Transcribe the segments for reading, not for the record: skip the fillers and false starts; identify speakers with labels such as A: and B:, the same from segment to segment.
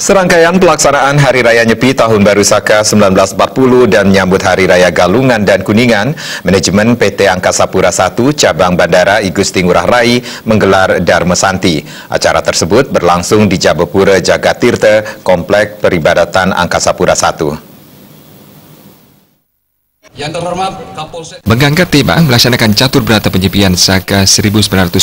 A: Serangkaian pelaksanaan Hari Raya Nyepi Tahun Baru Saka 1940 dan menyambut Hari Raya Galungan dan Kuningan, manajemen PT Angkasa Pura I Cabang Bandara I Gusti Ngurah Rai menggelar Dharma Santi. Acara tersebut berlangsung di Jabapura Jagatirta, Komplek Peribadatan Angkasa Pura I.
B: Yang terhormat Kapolsek
C: mengangkat tema melaksanakan catur berata penyepian Saka 1940,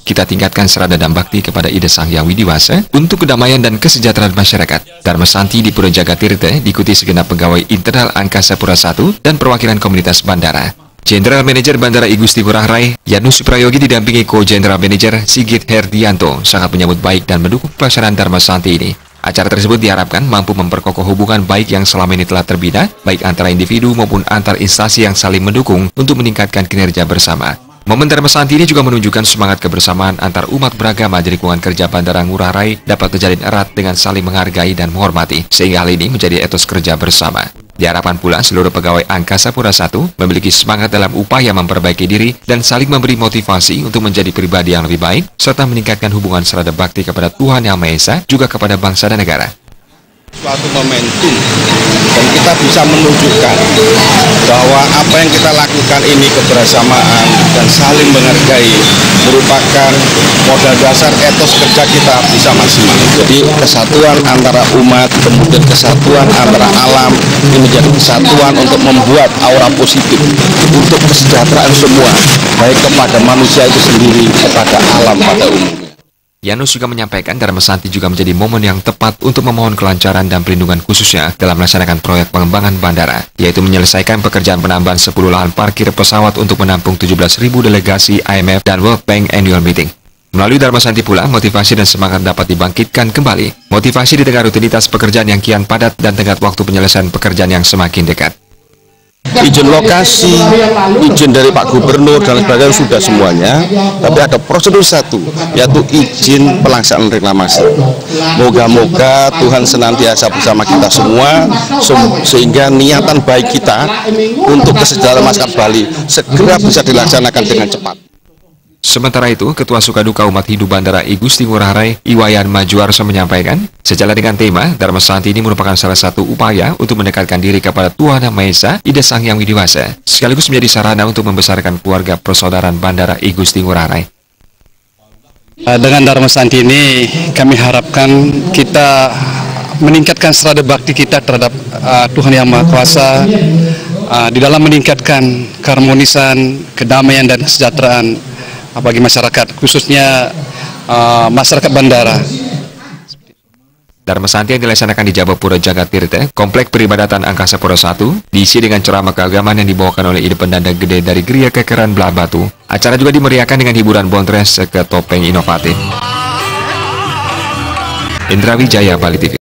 C: kita tingkatkan serada dan bakti kepada Ida Sang Hyang Widiwasa untuk kedamaian dan kesejahteraan masyarakat. Dharma Santi di Pura Jagatirta diikuti segenap pegawai internal Angkasa Pura I dan perwakilan komunitas bandara. General Manager Bandara I Gusti Ngurah Rai, Yanus Suprayogi didampingi Co-General Manager Sigit Herdianto sangat menyambut baik dan mendukung pelaksanaan Dharma Santi ini. Acara tersebut diharapkan mampu memperkokoh hubungan baik yang selama ini telah terbina, baik antara individu maupun antar instansi yang saling mendukung untuk meningkatkan kinerja bersama. Momen Dharma Santi ini juga menunjukkan semangat kebersamaan antar umat beragama di lingkungan kerja Bandara Ngurah Rai dapat terjalin erat dengan saling menghargai dan menghormati, sehingga hal ini menjadi etos kerja bersama. Diharapkan pula seluruh pegawai Angkasa Pura I memiliki semangat dalam upaya memperbaiki diri dan saling memberi motivasi untuk menjadi pribadi yang lebih baik, serta meningkatkan hubungan serada bakti kepada Tuhan Yang Maha Esa, juga kepada bangsa dan negara.
D: Suatu momentum dan kita bisa menunjukkan bahwa apa yang kita lakukan ini kebersamaan dan saling menghargai merupakan modal dasar etos kerja kita bisa maksimal. Jadi kesatuan antara umat, kemudian kesatuan antara alam, ini menjadi kesatuan untuk membuat aura positif untuk kesejahteraan semua, baik kepada manusia itu sendiri, kepada alam pada umumnya.
C: Yanus juga menyampaikan Dharma Santi juga menjadi momen yang tepat untuk memohon kelancaran dan perlindungan khususnya dalam melaksanakan proyek pengembangan bandara, yaitu menyelesaikan pekerjaan penambahan 10 lahan parkir pesawat untuk menampung 17.000 delegasi IMF dan World Bank Annual Meeting. Melalui Dharma Santi pula, motivasi dan semangat dapat dibangkitkan kembali. Motivasi di tengah rutinitas pekerjaan yang kian padat dan tenggat waktu penyelesaian pekerjaan yang semakin dekat.
D: Izin lokasi, izin dari Pak Gubernur dan sebagainya sudah semuanya, tapi ada prosedur satu, yaitu izin pelaksanaan reklamasi. Moga-moga Tuhan senantiasa bersama kita semua, sehingga niatan baik kita untuk kesejahteraan masyarakat Bali segera bisa dilaksanakan dengan cepat.
C: Sementara itu, Ketua Sukaduka Umat Hindu Bandara I Gusti Ngurah Rai, Iwayan Majuarso menyampaikan, sejalan dengan tema, Dharma Santi ini merupakan salah satu upaya untuk mendekatkan diri kepada Tuhan Yang Maha Esa, Ida Sang Hyang Widiwasa, sekaligus menjadi sarana untuk membesarkan keluarga persaudaraan Bandara I Gusti Ngurah Rai.
B: Dengan Dharma Santi ini kami harapkan kita meningkatkan serada bakti kita terhadap Tuhan Yang Maha Kuasa di dalam meningkatkan keharmonisan, kedamaian dan kesejahteraan bagi masyarakat, khususnya masyarakat bandara.
C: Dharma Santi yang dilaksanakan di Jabapura Jagatirta, Komplek Peribadatan Angkasa Pura I, diisi dengan ceramah keagamaan yang dibawakan oleh Independanda Gede dari Geria Kekeran Belah Batu. Acara juga dimeriahkan dengan hiburan bontres ke topeng inovatif. Indra Wijaya, Bali TV.